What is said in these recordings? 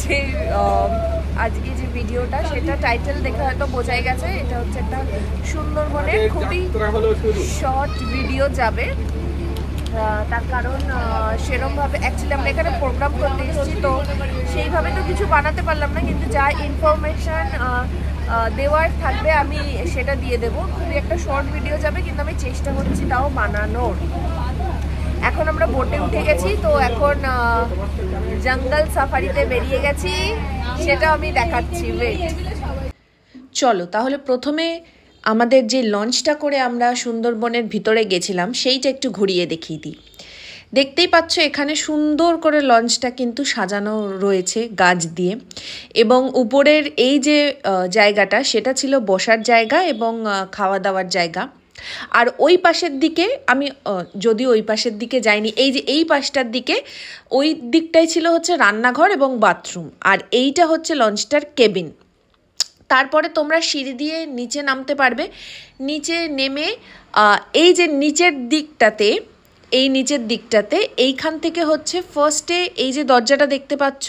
যে আজকে যে ভিডিওটা সেটা টাইটেল দেখে হয়তো বোঝাই গেছে, এটা হচ্ছে একটা সুন্দরবনের খুবই শর্ট ভিডিও যাবে। তার কারণ সেরকমভাবে অ্যাকচুয়ালি আমরা এখানে প্রোগ্রাম করতে এসেছি, তো সেইভাবে তো কিছু বানাতে পারলাম না, কিন্তু যা ইনফরমেশান দেওয়ার থাকবে আমি সেটা দিয়ে দেবো। খুবই একটা শর্ট ভিডিও যাবে, কিন্তু আমি চেষ্টা করছি তাও বানানোর। এখন আমরা বোটে উঠে গেছি, তো এখন জঙ্গল সাফারিতে বেরিয়ে গেছি, সেটা আমি দেখাচ্ছি। ওয়েট, চলো তাহলে প্রথমে আমাদের যে লঞ্চটা করে আমরা সুন্দরবনের ভিতরে গেছিলাম সেইটা একটু ঘুরিয়ে দেখিয়ে দিই। দেখতেই পাচ্ছ এখানে সুন্দর করে লঞ্চটা কিন্তু সাজানো রয়েছে গাছ দিয়ে, এবং উপরের এই যে জায়গাটা সেটা ছিল বসার জায়গা এবং খাওয়া দাওয়ার জায়গা। আর ওই পাশের দিকে আমি যদিও ওই পাশের দিকে যাইনি, এই যে এই পাশটার দিকে ওই দিকটাই ছিল হচ্ছে রান্নাঘর এবং বাথরুম, আর এইটা হচ্ছে লঞ্চটার কেবিন। তারপরে তোমরা সিঁড়ি দিয়ে নিচে নামতে পারবে। নিচে নেমে এই যে নিচের দিকটাতে এইখান থেকে হচ্ছে ফার্স্টে এই যে দরজাটা দেখতে পাচ্ছ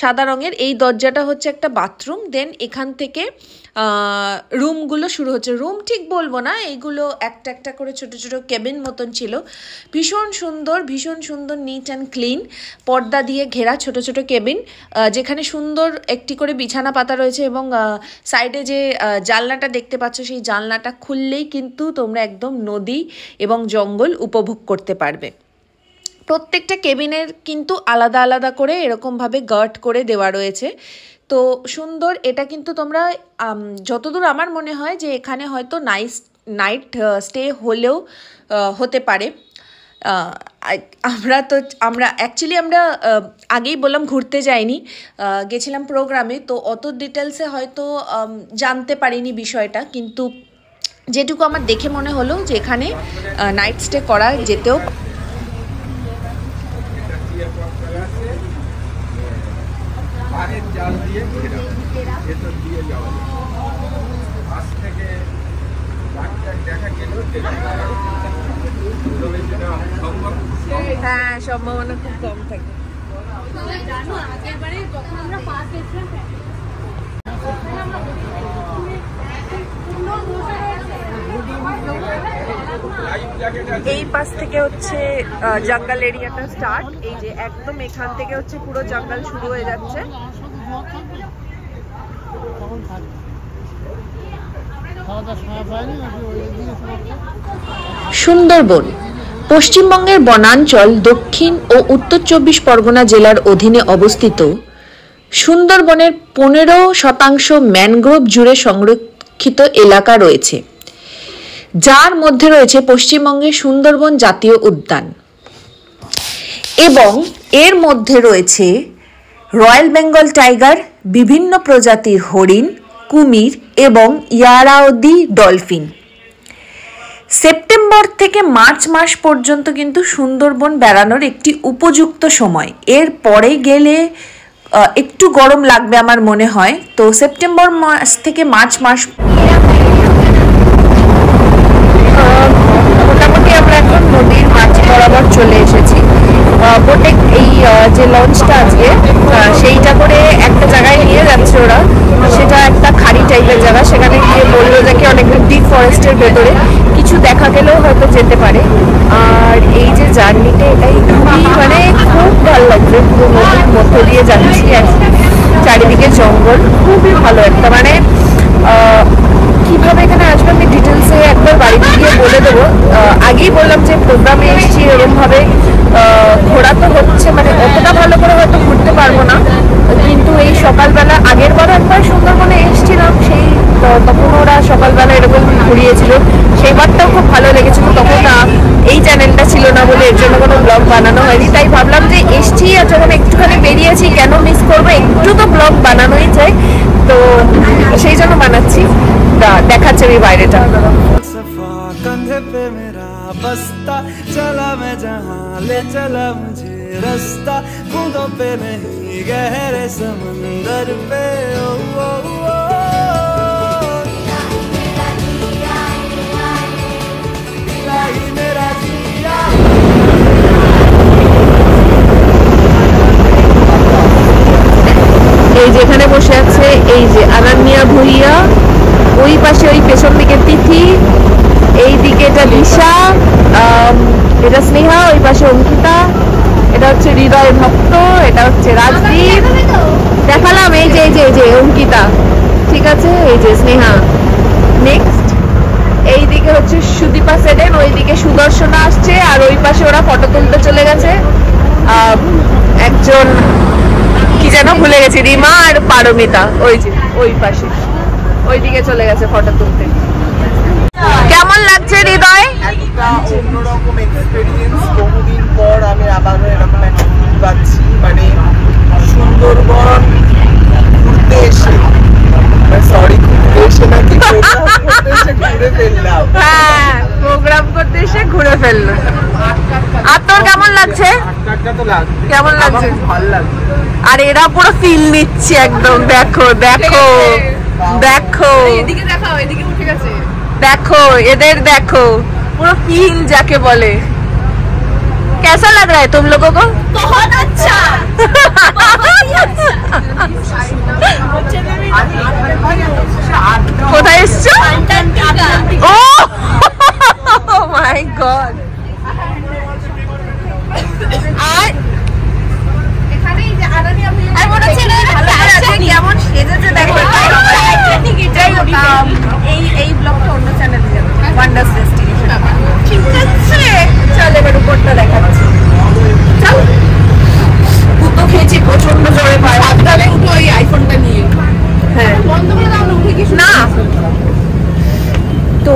সাদা রঙের, এই দরজাটা হচ্ছে একটা বাথরুম। দেন এখান থেকে রুমগুলো শুরু হচ্ছে। রুম ঠিক বলবো না, এইগুলো একটা একটা করে ছোট ছোট কেবিন মতন ছিল। ভীষণ সুন্দর নিট অ্যান্ড ক্লিন, পর্দা দিয়ে ঘেরা ছোট ছোট কেবিন, যেখানে সুন্দর একটি করে বিছানা পাতা রয়েছে, এবং সাইডে যে জানলাটা দেখতে পাচ্ছ সেই জানলাটা খুললেই কিন্তু তোমরা একদম নদী এবং জঙ্গল উপভোগ করতে পারবে। প্রত্যেকটা কেবিনের কিন্তু আলাদা আলাদা করে এরকমভাবে গার্ড করে দেওয়া রয়েছে, তো সুন্দর। এটা কিন্তু তোমরা যতদূর আমার মনে হয় যে এখানে হয়তো নাইট স্টে হলেও হতে পারে। আমরা আগেই বললাম ঘুরতে যাইনি, গেছিলাম প্রোগ্রামে, তো অত ডিটেলসে হয়তো জানতে পারিনি বিষয়টা, কিন্তু যেটুকু আমার দেখে মনে হলো যে এখানে নাইট স্টে করা যেতেও। হ্যাঁ, সম্ভাবনা খুব কম থাকে। এই পাশ থেকে হচ্ছে জঙ্গল এরিয়াটা স্টার্ট, এই যে একদম এখান থেকে হচ্ছে পুরো জঙ্গল শুরু হয়ে যাচ্ছে। সুন্দরবন পশ্চিমবঙ্গের বনাঞ্চল দক্ষিণ ও উত্তর 24 পরগনা জেলার অধীনে অবস্থিত। সুন্দরবনের 15% ম্যানগ্রোভ জুড়ে সংরক্ষিত এলাকা রয়েছে, যার মধ্যে রয়েছে পশ্চিমবঙ্গের সুন্দরবন জাতীয় উদ্যান, এবং এর মধ্যে রয়েছে রয়্যাল বেঙ্গল টাইগার, বিভিন্ন প্রজাতির হরিণ, কুমির এবং ইয়ারাওদি ডলফিন। সেপ্টেম্বর থেকে মার্চ মাস পর্যন্ত কিন্তু সুন্দরবন বেড়ানোর একটি উপযুক্ত সময়। এর পরে গেলে একটু গরম লাগবে আমার মনে হয়, তো সেপ্টেম্বর মাস থেকে মার্চ মাস মোটামুটি আমরা এখন নদীর মাঝ বরাবর চলে এসেছি। বোটে এই যে লঞ্চটা আজকে সেইটা করে একটা জায়গায় নিয়ে যাচ্ছে ওরা, সেটা একটা খাড়ি টাইপের জায়গা, সেখানে গিয়ে বললো যে অনেকটা ডিপ ফরেস্টের ভেতরে কিছু দেখা গেলেও হয়তো যেতে পারে। আর এই যে জার্নিটা এটাই খুবই খুব ভালো লাগছে, পুরো নদীর মধ্য দিয়ে যাচ্ছি, চারিদিকে জঙ্গল, খুবই ভালো একটা কিভাবে এখানে আসবে আমি ডিটেলসে একবার বাড়িতে গিয়ে বলে দেবো। আগেই বললাম যে প্রোগ্রামে এসেছি, এরকমভাবে ঘোরা তো হচ্ছে, অতটা ভালো করে হয়তো ঘুরতে পারবো না, কিন্তু এই সকালবেলা আগের বারও একবার সুন্দরবনে এসেছিলাম, তখন ওরা সকালবেলা এরকম ঘুরিয়েছিল, সেইবারটাও খুব ভালো লেগেছিল। তখন এই চ্যানেলটা ছিল না বলে এর জন্য কোনো ব্লগ বানানো হয়নি, তাই ভাবলাম যে এসছি আর যখন একটুখানি বেরিয়েছি কেন মিস করবো, একটু তো ব্লগ বানানোই চাই, তো সেই জন্য বানাচ্ছি। দেখাচ্ছে আমি বাইরেটা। कंधे पे मेरा बस्ता चला मैं जहाँ ले चला मुझे रास्ता, बूंदों पे नहीं गहरे समंदर पे ओ, ओ, ओ, मेरा जिया। এই যে এখানে বসে আছে এই যে আনান্যা ভুইয়া, ওই পাশে ওই পেছন দিকে তিথি, এই দিকে এটা দিশা, এটা স্নেহা, ওই পাশে অঙ্কিতা, এটা হচ্ছে হৃদয় ভক্ত, এটা হচ্ছে রাজদীপ, দেখালাম এই যে এই যে অঙ্কিতা, ঠিক আছে, এই যে স্নেহা। নেক্সট এই দিকে হচ্ছে সুদীপা সেডেন, ওই দিকে সুদর্শনা আসছে, আর ওই পাশে ওরা ফটো তুলতে চলে গেছে। একজন কি যেন ভুলে গেছি, রিমা আর পারমিতা, ওই যে ওই পাশে ওই দিকে চলে গেছে ফটো তুলতে। কেমন লাগছে হৃদয়? একটা অন্যরকম এক্সপেরিয়েন্স, বহুদিন পর আমি আবারও এরকম একটা ফিল পাচ্ছি। মানে সুন্দরবন ঘুরতে এসে, সরি ঘুরতে এসে নাকি ঘুরে ফেললাম। হ্যাঁ, প্রোগ্রাম করতে এসে ঘুরে ফেললো। আর তোর কেমন লাগছে? কেমন লাগছে? ভালো লাগছে। আর এরা পুরো ফিল নিচ্ছে একদম, দেখো দেখো দেখো, এদিকে দেখাও, এদিকে উঠে গেছে, দেখো এদের, দেখো পুরো ফিল যাকে বলে। कैसा लग रहा है तुम लोगों को? बहुत अच्छा, কোথায় এসছো? ও মাই গড। আর এখানে এই যে আনান্যা ভুইয়া, আর মনে হচ্ছে কেমন সেজেছে দেখো। এই ব্লগটা অন্য চ্যানেলে যাবে, ওয়ান্ডার্স ডেস্টিনেশন। ঠিক আছে, চল এবার উপরটা দেখাচ্ছি। চল, কুতো খেয়েছি প্রচন্ড জোরে, পায় সাবধানে উঠো এই আইফোনটা নিয়ে। হ্যাঁ বন্ধ করে দাও না, উঠে কি না। তো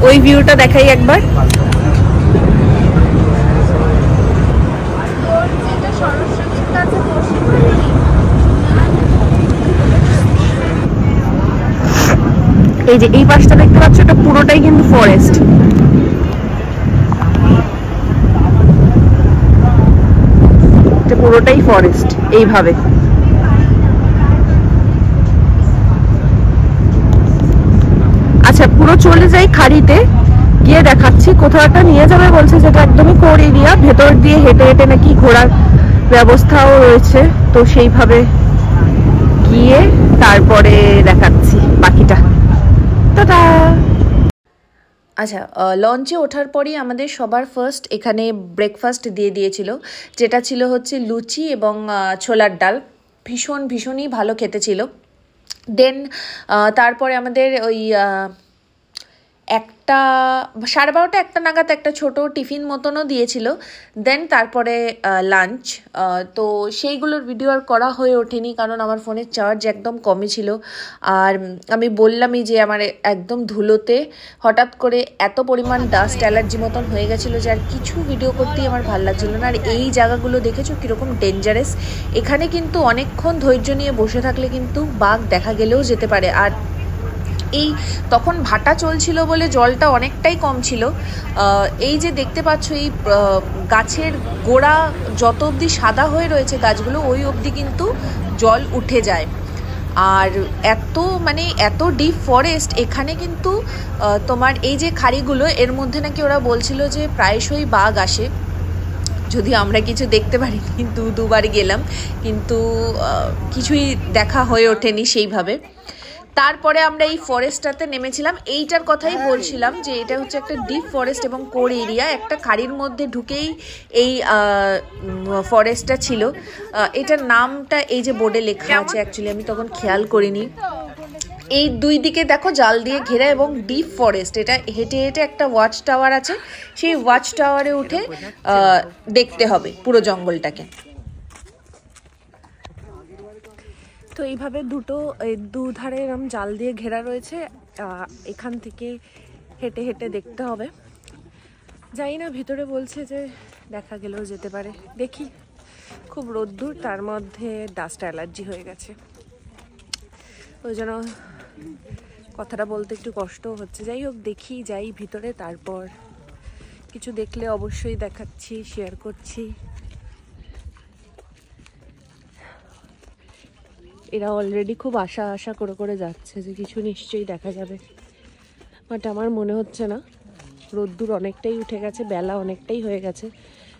ওই ভিউটা দেখাই একবার। এই যে এই পাশটা দেখতে পাচ্ছ, এটা পুরোটাই কিন্তু ফরেস্ট। এটা পুরোটাই ফরেস্ট এইভাবে। আচ্ছা, পুরো চলে যাই খাড়িতে গিয়ে দেখাচ্ছি। কোথাও একটা নিয়ে যাবে বলছে, যেটা একদমই কোর এরিয়া, ভেতর দিয়ে হেঁটে হেঁটে নাকি ঘোরার ব্যবস্থাও রয়েছে। তো সেইভাবে গিয়ে তারপরে দেখাচ্ছি বাকিটা। টাটা। আচ্ছা, লঞ্চে ওঠার পরই আমাদের সবার ফার্স্ট এখানে ব্রেকফাস্ট দিয়ে দিয়েছিল, যেটা ছিল হচ্ছে লুচি এবং ছোলার ডাল। ভীষণই ভালো খেতে ছিল। দেন তারপরে আমাদের ওই 12:30 1 নাগাদ একটা ছোট টিফিন মতনও দিয়েছিল। দেন তারপরে লাঞ্চ। তো সেইগুলোর ভিডিও আর করা হয়ে ওঠেনি, কারণ আমার ফোনের চার্জ একদম কমই ছিল। আর আমি বললামই যে আমার একদম ধুলোতে হঠাৎ করে এত পরিমাণ ডাস্ট অ্যালার্জি মতন হয়ে গেছিলো যে আর কিছু ভিডিও করতেই আমার ভালো লাগছিল না। আর এই জায়গাগুলো দেখেছো কীরকম ডেঞ্জারাস। এখানে কিন্তু অনেকক্ষণ ধৈর্য নিয়ে বসে থাকলে কিন্তু বাঘ দেখা গেলেও যেতে পারে। আর এই তখন ভাটা চলছিল বলে জলটা অনেকটাই কম ছিল। এই যে দেখতে পাচ্ছ, এই গাছের গোড়া যত অবধি সাদা হয়ে রয়েছে গাছগুলো, ওই অবধি কিন্তু জল উঠে যায়। আর এত ডিপ ফরেস্ট এখানে কিন্তু তোমার এই যে খাড়িগুলো, এর মধ্যে নাকি ওরা বলছিল যে প্রায়শই বাঘ আসে। যদি আমরা কিছু দেখতে পারিনি, দুবার গেলাম, কিন্তু কিছুই দেখা হয়ে ওঠেনি সেইভাবে। তারপরে আমরা এই ফরেস্টটাতে নেমেছিলাম। এইটার কথাই বলছিলাম যে এটা হচ্ছে একটা ডিপ ফরেস্ট এবং কোর এরিয়া। একটা খাড়ির মধ্যে ঢুকেই এই ফরেস্টটা ছিল। এটার নামটা এই যে বোর্ডে লেখা আছে, অ্যাকচুয়ালি আমি তখন খেয়াল করিনি। এই দুই দিকে দেখো জাল দিয়ে ঘেরা এবং ডিপ ফরেস্ট। এটা হেঁটে হেঁটে একটা ওয়াচ টাওয়ার আছে, সেই ওয়াচ টাওয়ারে উঠে দেখতে হবে পুরো জঙ্গলটাকে। তো এইভাবে দুধারে এরকম জাল দিয়ে ঘেরা রয়েছে। এখান থেকে হেঁটে হেঁটে দেখতে হবে। জানি না, ভিতরে বলছে যে দেখা গেলেও যেতে পারে, দেখি। খুব রোদ্দুর, তার মধ্যে ডাস্ট অ্যালার্জি হয়ে গেছে, ওই জন্য কথাটা বলতে একটু কষ্টও হচ্ছে। যাই হোক, দেখি যাই ভিতরে, তারপর কিছু দেখলে অবশ্যই দেখাচ্ছি, শেয়ার করছি। এরা অলরেডি খুব আশা করে যাচ্ছে যে কিছু নিশ্চয়ই দেখা যাবে, বাট আমার মনে হচ্ছে না। রোদ্দুর অনেকটাই উঠে গেছে, বেলা অনেকটাই হয়ে গেছে,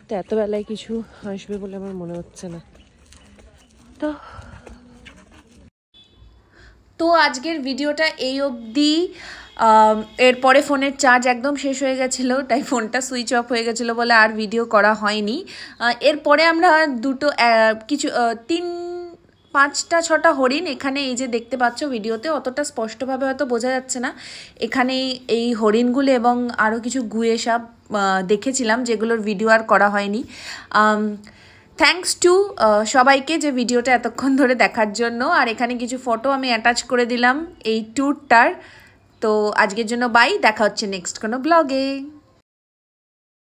তো এত বেলায় কিছু আসবে বলে আমার মনে হচ্ছে না। তো তো আজকের ভিডিওটা এই অবধি। এরপরে ফোনের চার্জ একদম শেষ হয়ে গেছিলো, তাই ফোনটা সুইচ অফ হয়ে গেছিলো বলে আর ভিডিও করা হয়নি। এরপরে আমরা কিছু 5-6টা হরিণ এখানে এই যে দেখতে পাচ্ছ ভিডিওতে, অতটা স্পষ্টভাবে হয়তো বোঝা যাচ্ছে না। এখানে এই হরিণগুলো এবং আরও কিছু গুয়ে সাপ দেখেছিলাম, যেগুলোর ভিডিও আর করা হয়নি। থ্যাঙ্কস টু সবাইকে যে ভিডিওটা এতক্ষণ ধরে দেখার জন্য। আর এখানে কিছু ফটো আমি অ্যাটাচ করে দিলাম এই ট্যুরটার। তো আজকের জন্য বাই, দেখা হচ্ছে নেক্সট কোনো ব্লগে।